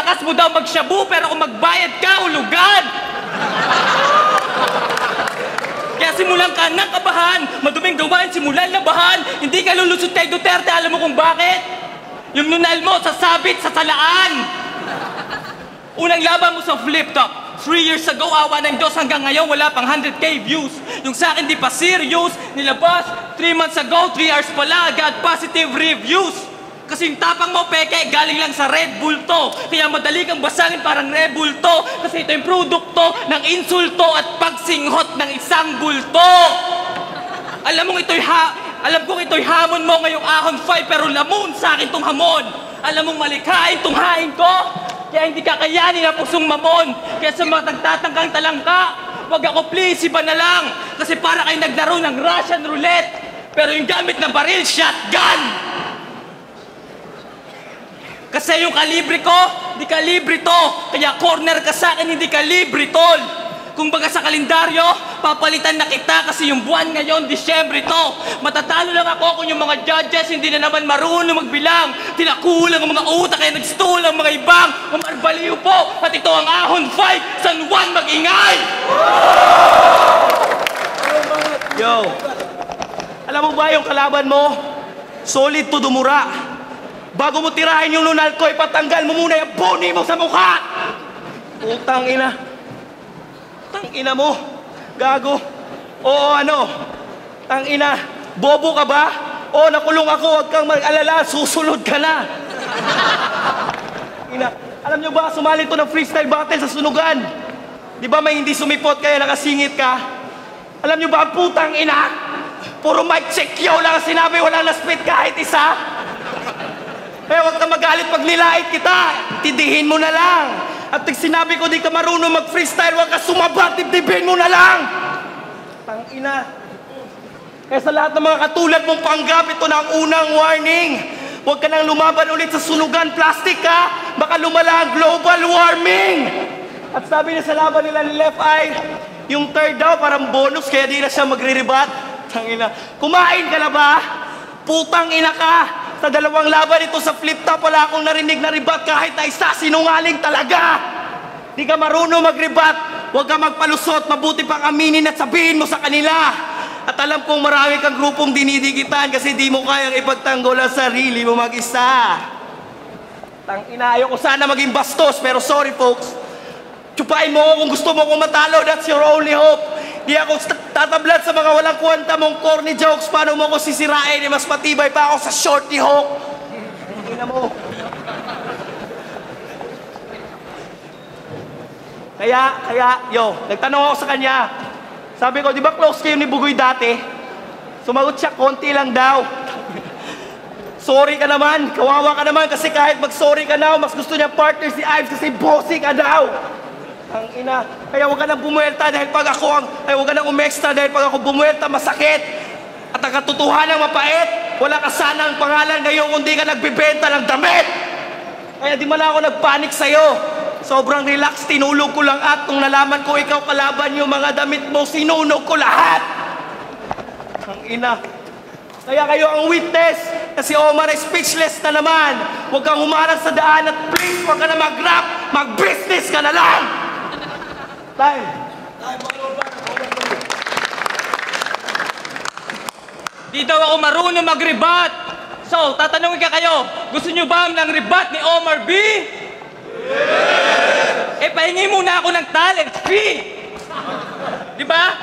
lakas mo daw magshabu, pero kung magbayad ka, ulugan! Kaya simulan ka ng kabahan, maduming gawain, simulan labahan. Hindi ka lulusot kay Duterte, alam mo kung bakit? Yung nunal mo sasabit sa salaan. Unang laban mo sa flip top. 3 years ago, awa ng Diyos, hanggang ngayon wala pang 100k views. Yung sa akin di pa serious, nilabas 3 months ago, 3 hours pala, agad positive reviews. Kasi yung tapang mo, peke, galing lang sa Red Bull to. Kaya madali kang basagin parang Red Bull to. Kasi ito yung produkto ng insulto at pagsinghot ng isang bulto. Alam kong ito'y hamon mo ngayong ahon 5, pero lamon sa akin tong hamon. Alam mong malikhain tong hain ko. Kaya hindi kakayanin ang pusong mamon. Kaya sa mga nagtatangkang talangka, wag ako please, iba na lang. Kasi para kayo naglaro ng Russian roulette. Pero yung gamit na baril, shotgun. Kasi yung kalibre ko, di kalibre to. Kaya corner ka sa akin, hindi kalibre tol. Kung baga sa kalendaryo, papalitan na kita kasi yung buwan ngayon, Disyembre to. Matatalo lang ako kung yung mga judges hindi na naman marunong magbilang. Tinakulang ang mga utak kaya nag-stall ang mga ibang. Umarbaliw po at ito ang ahon 5, San Juan mag-ingay! Yo, alam mo ba yung kalaban mo? Solid to dumura. Bago mo tirahin yung lunal ko, ipatanggal mo muna yung boni mo sa mukha! Utang ina. Tang ina mo. Gago. Oo ano? Tang ina. Bobo ka ba? Oo, nakulong ako. Huwag kang mag-alala. Susunod ka na. Ina. Alam nyo ba, sumali to ng freestyle battle sa sunugan. Di ba may hindi sumipot kaya nakasingit ka? Alam nyo ba, putang ina? Puro mic check yaw lang ang sinabi. Wala na spit kahit isa. Kaya huwag ka magalit pag nilait kita. Tindihin mo na lang. At pag sinabi ko di ka marunong mag-freestyle, huwag ka sumabat, dibdibin mo na lang. Tangina. Kaya sa lahat ng mga katulad mong panggap, ito na ang unang warning. Huwag ka nang lumaban ulit sa sunugan, plastic ka. Baka lumala ang global warming. At sabi niya sa laban nila ni Left Eye, yung third daw parang bonus, kaya di na siya magre-rebat. Tangina. Kumain ka na ba? Putang ina ka. Sa dalawang laban ito sa flip top, wala akong narinig na ribat kahit na isa, sinungaling talaga. Di ka marunong mag-rebat, huwag ka magpalusot, mabuti pang aminin at sabihin mo sa kanila. At alam kong marami kang grupong dinidikitan kasi di mo kayang ipagtanggol ang sarili mo mag-isa. Tangina, ayoko sana maging bastos, pero sorry folks. Tsupain mo kung gusto mo kong matalo, that's your only hope. Di ako tatablad sa mga walang kwenta mong corny jokes. Paano mo ako sisirain? Mas matibay pa ako sa shorty hawk. Tingnan mo. Nagtanong ako sa kanya. Sabi ko, di ba close kayo ni Bugoy dati? Sumagot siya, konti lang daw. Sorry ka naman, kawawa ka naman kasi kahit mag-sorry ka na, mas gusto niya partner si Ives kasi bossy ka daw. Ang ina, kaya huwag ka nang bumuelta dahil pag ako huwag ka nang umextra dahil pag ako bumuelta masakit. At ang katotohanan mapait, wala ka sanang pangalan ngayon kung di ka nagbibenta ng damit. Kaya di man ako nagpanik sa'yo. Sobrang relax, tinulog ko lang at nung nalaman ko ikaw kalaban yung mga damit mo, sinunog ko lahat. Ang ina. Kaya kayo ang witness na si Omar ay speechless na naman. Huwag kang humarang sa daan at please huwag ka na mag-rap, mag-business ka na lang. Time. Di daw ako marunong mag-rebat. So, tatanungin ka kayo, gusto nyo ba ng rebat ni Omar B? Yeah! Pahingi muna ako ng talent fee. Di ba?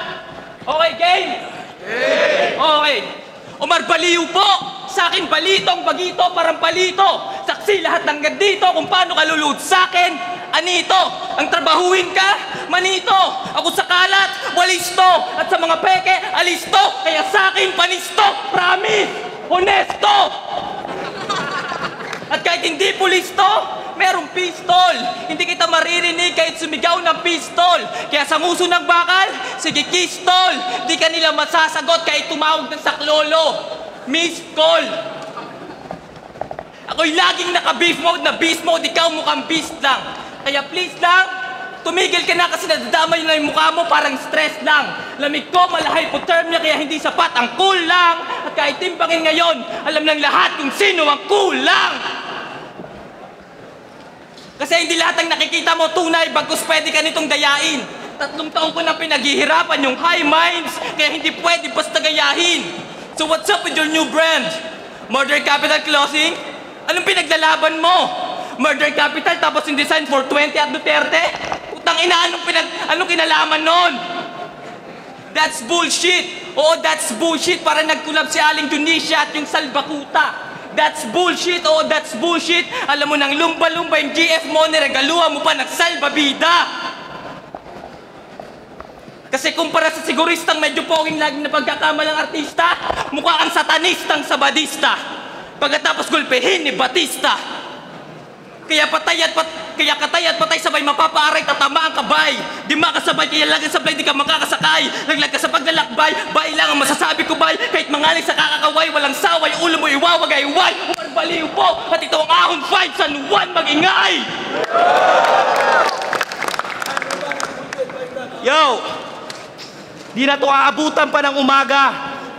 Okay, game? Yeah! Okay. Omar Baliw po. Sa akin balitong bagito, parang palito. Saksi lahat ng gandito kung paano ka lulud sa akin. Anito, ang trabahuin ka, manito. Ako sa kalat, walisto. At sa mga peke, alisto. Kaya sa akin, panisto. Promise, honesto. At kahit hindi pulisto, merong pistol. Hindi kita maririnig kahit sumigaw ng pistol. Kaya sa nguso ng bakal, sige kistol. Di ka nila masasagot kahit tumawag ng saklolo. Missed call. Ako'y laging naka-beef mode na beast mode, ikaw mukhang beast lang. Kaya please lang, tumigil ka na kasi nadadamay na yung mukha mo, parang stress lang. Lamig ko, malahay hypothermia, kaya hindi sapat ang cool lang. At kahit timbangin ngayon, alam ng lahat kung sino ang kulang. Kasi hindi lahat ng nakikita mo tunay, bagkus pwede ka nitong dayain. 3 taong ko na pinaghihirapan yung high minds, kaya hindi pwede basta gayahin. So what's up with your new brand? Murder Capital Closing? Anong pinaglalaban mo? Murder capital tapos yung design for 20 at Duterte? Putang ina, anong kinalaman nun? That's bullshit. Oo, that's bullshit. Para nagkulab si Aling Tunisia at yung Salbakuta. That's bullshit. Oo, that's bullshit. Alam mo nang lumba-lumba yung GF mo, niregaluhan mo pa ng salbabida. Kasi kumpara sa siguristang medyo poging laging na pagkakamalang artista, mukha kang satanistang sabadista. Pagkatapos gulpehin ni Batista. Kaya katay at patay sabay mapapaaray, tatama ang kabay. Di makasabay, kaya laging sablay, di ka makakasakay. Laglag ka sa paglalakbay, bay lang ang masasabi ko bay. Kahit mangaling sa kakakaway, walang saway, ulo mo iwawagay-way. Umarbaliw po, at ito ang ahon 5, San Juan, magingay! Yo! Di na to aabutan pa ng umaga.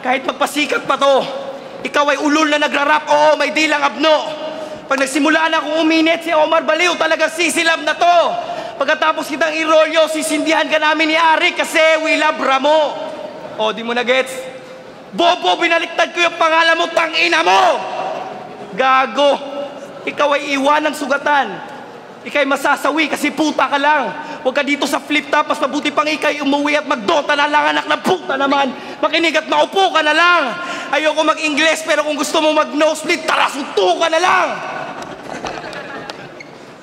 Kahit magpasikat pa to. Ikaw ay ulol na nagrarap, oo, may dilang abno. Pag nagsimula na akong uminit si Omar Baliw, talagang sisilab na to. Pagkatapos kitang irolyo, sisindihan ka namin ni Ari kasi we love Ramo. O, di mo na gets? Bobo, binaliktad ko yung pangalan mo, tangina mo! Gago, ikaw ay iwan ng sugatan. Ika'y masasawi kasi puta ka lang. Huwag ka dito sa flip top, mas mabuti pang ika'y umuwi at magdota na lang, anak na puta naman. Makinig at maupo ka na lang. Ayoko mag-Ingles, pero kung gusto mo mag-nosebleed, tara, sunto ka na lang.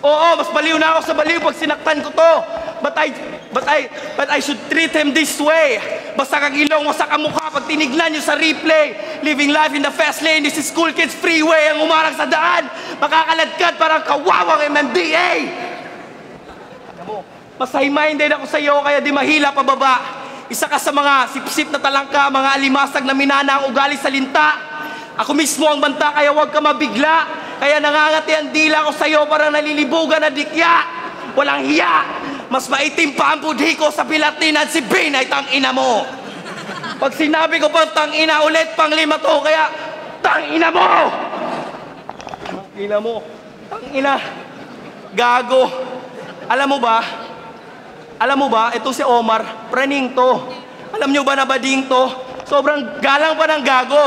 Oo, mas baliw na ako sa baliw pag sinaktan ko to. But I should treat him this way. Basta kang ilong mo sa kamukha pag tinignan nyo sa replay. Living life in the fast lane, this is Cool Kids Freeway. Ang umarang sa daan, makakaladkad parang kawawang MMDA. Mas high-minded ako sa iyo, kaya di mahila pababa. Isa ka sa mga sip-sip na talangka, mga alimasag na minana ang ugali sa linta. Ako mismo ang banta, kaya huwag ka mabigla. Kaya nangangati ang dila ko sa iyo, parang nalilibugan na dikya. Walang hiya. Mas maitim pa ang budhi ko sa pilatinan si Binay, tang-ina mo. Pag sinabi ko pang tang-ina ulit, pang-lima to, kaya tang-ina mo! Tang-ina mo. Tang-ina. Gago. Alam mo ba, ito si Omar, praning to. Alam nyo ba na bading to? Sobrang galang pa ng gago.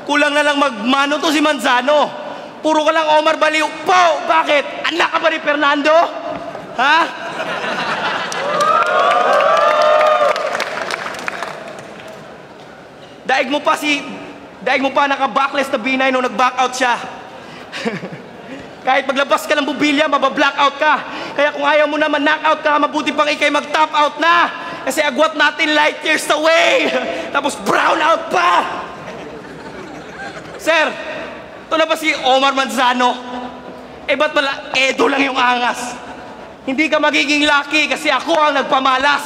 Kulang na lang magmano to si Manzano. Puro ka lang Omar Baliw. Po! Bakit? Anak ka ba ni Fernando? Ha? Daig mo pa naka-backless na Binay nung nag-back out siya. Kahit maglabas ka ng bubilya, mabablack-out ka. Kaya kung ayaw mo naman knock-out ka, mabuti pang ikay mag-top out na. Kasi agwat natin light years away. Tapos brown out pa. Sir, ito na ba si Omar Manzano? Eh ba't pala Edo lang yung angas? Hindi ka magiging lucky kasi ako ang nagpamalas.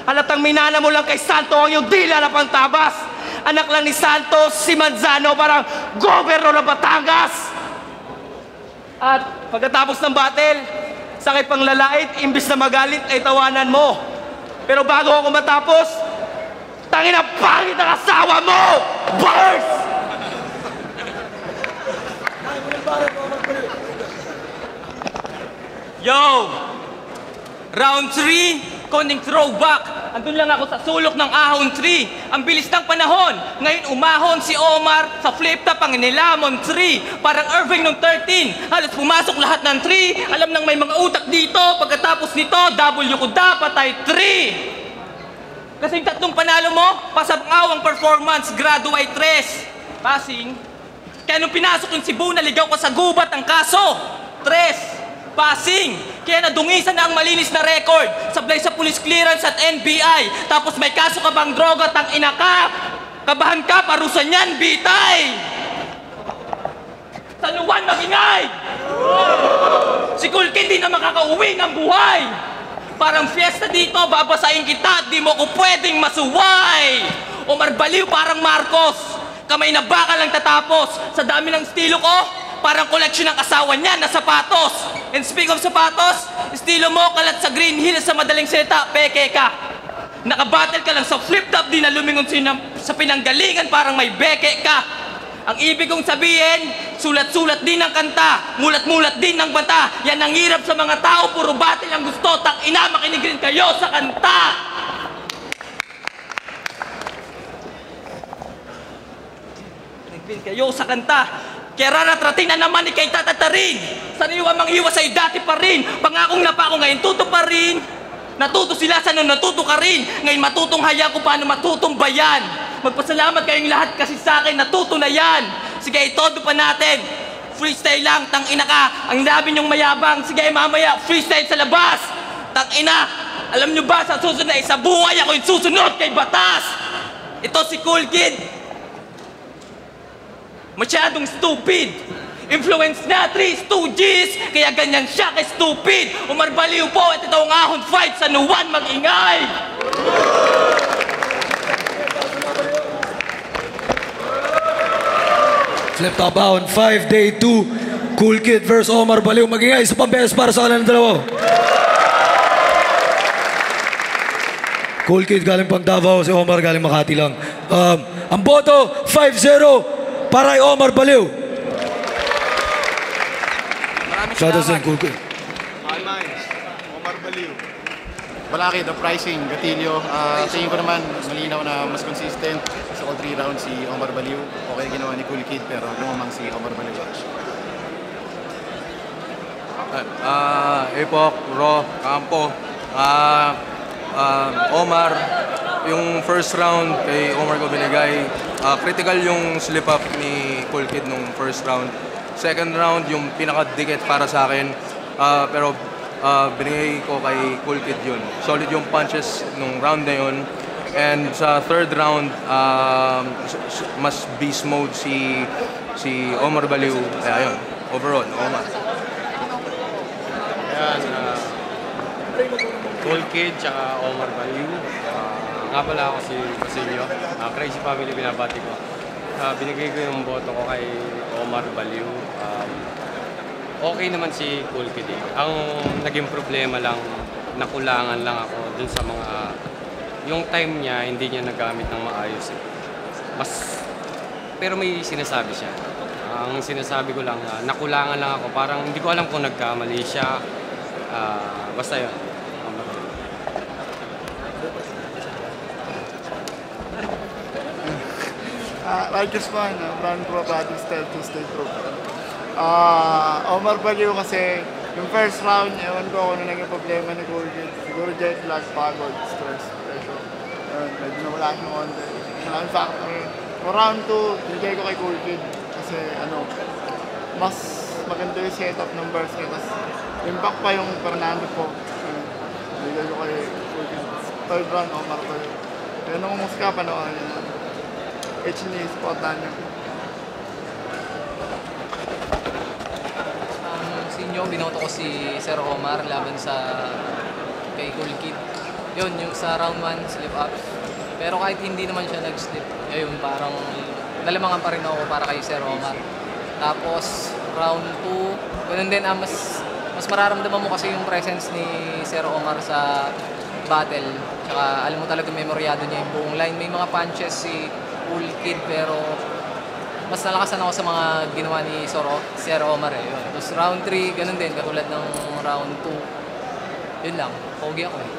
Halatang minana mo lang kay Santo ang yung dila na pantabas. Anak lang ni Santos, si Manzano, parang gobyerno ng Batangas. At pagkatapos ng battle, sakit pang lalait, imbis na magalit ay tawanan mo. Pero bago ako matapos, tangin ang pangit ang asawa mo! Bars! Yo! Round 3, konting throwback. Andun lang ako sa sulok ng ahon 3. Ang bilis ng panahon. Ngayon umahon si Omar sa flip top ang nilamon 3. Parang Irving nung 13. Halos pumasok lahat ng 3. Alam nang may mga utak dito. Pagkatapos nito, W ko dapat ay 3. Kasi yung tatlong panalo mo, pasabangawang performance, graduate 3. Passing. Kaya nung pinasok yung Cebu, naligaw ko sa gubat ang kaso. 3. Passing. Kaya nadungisan na ang malinis na record. Sablay sa police clearance at NBI. Tapos may kaso ka bang droga, tang ina ka. Kabahan ka, parusan yan, bitay. San Juan, magingay. Si Kulkin di na makakauwi ng buhay. Parang fiesta dito, babasahin kita at di mo ko pwedeng masuway. Omar Baliw, parang Marcos. Kamay na baka lang tatapos. Sa dami ng estilo ko, parang koleksyon ng asawa niya na sapatos. And speak of sapatos, estilo mo kalat sa Green Hills sa madaling salita, peke ka. Nakabattle ka lang sa flip-top, di na lumingon sa pinanggalingan, parang may beke ka. Ang ibig kong sabihin, sulat-sulat din ng kanta, mulat-mulat din ng bata. Yan ang hirap sa mga tao, puro battle ang gusto. Tang ina, makinig rin kayo sa kanta. Makinig rin kayo sa kanta. Kaya raratrating na naman ikay tatatarin. Sariwa mang iwas sa'yo dati pa rin. Pangakong na pa ako ngayon, tuto pa rin. Natuto sila sa nung natuto ka rin. Ngayon matutong haya kung paano matutong bayan. Magpasalamat kayong lahat kasi sa akin natuto na yan. Sige, itodo pa natin. Freestyle lang, tangina ka. Ang labi niyong mayabang. Sige, mamaya, freestyle sa labas. Tangina, alam niyo ba sa susunod na isa buhay ako yung susunod kay batas. Ito si Cool Kid. Masyadong stupid. Influence na 3 stooges. Kaya ganyan siya kay stupid. Omar Baliw po at ito ang ahon fight sa Nuwan mag-ingay. Flip top bound, 5 day 2. Cool Kid versus Omar Baliw. Mag-ingay sa pambeses para sa kanilang dalawa. Cool Kid galing pang Davao, si Omar galing Makati lang. Ang boto, 5-0 para kay Omar Baliw. Shoutout sa Cool Kid. All minds, Omar Baliw. Malaki, the pricing, Gatillo. Tingin ko naman, malinaw na mas consistent. Sa all 3 rounds si Omar Baliw. Okay ginawa ni Cool Kid, pero lumamang si Omar Baliw. Epoch, Raw, Campo. Omar, yung first round kay Omar ko binigay, critical yung slip up ni Cool Kid nung first round. Second round, yung pinakadikit para sa akin, pero binigay ko kay Cool Kid yun. Solid yung punches nung round na yun. And sa third round, mas beast mode si Omar Baliw. Kaya yun, overall, Omar. Ayan, Cool Kid tsaka Omar Baliw. Nga pala ako si Basilio. Crazy Family binabati ko. Binigay ko yung boto ko kay Omar Baliw. Okay naman si Cool Kid eh. Ang naging problema lang, nakulangan lang ako dun sa mga... Yung time niya, hindi niya nagamit ng maayos eh. Pero may sinasabi siya. Ang sinasabi ko lang, nakulangan lang ako. Parang hindi ko alam kung nagkamali siya. Basta yun. Like this one, run probably style to stay true. Omar Baliw kasi, yung first round, ewan ko kung ano naging problema ni Cool Kid. Siguro jet lag, pagod, stress, pressure. Medyo nawala siya konti. Malaking factor yun. For round 2, bigay ko kay Cool Kid. Kasi mas maganda yung setup ng burst niya. Tapos impact pa yung Fernando po. Bigay ko kay Cool Kid. Third round, Omar Baliw. Kaya nung umuska pa na spot na niya. Sinyo, binoto ko si Sir Omar laban sa kay Cool Kid. Yun, yung sa round 1, slip up. Pero kahit hindi naman siya nag-slip, ayun, parang nalamangan pa rin ako para kay Sir Omar. Tapos, round 2, ganun din, mas mararamdaman mo kasi yung presence ni Sir Omar sa battle. Tsaka alam mo talaga memoryado niya yung buong line. May mga punches si Cool Kid pero mas nalakasan ako sa mga ginawa ni Sir Omar eh. Yun. Tapos round 3, ganun din, katulad ng round 2. Yun lang, pogi ako eh.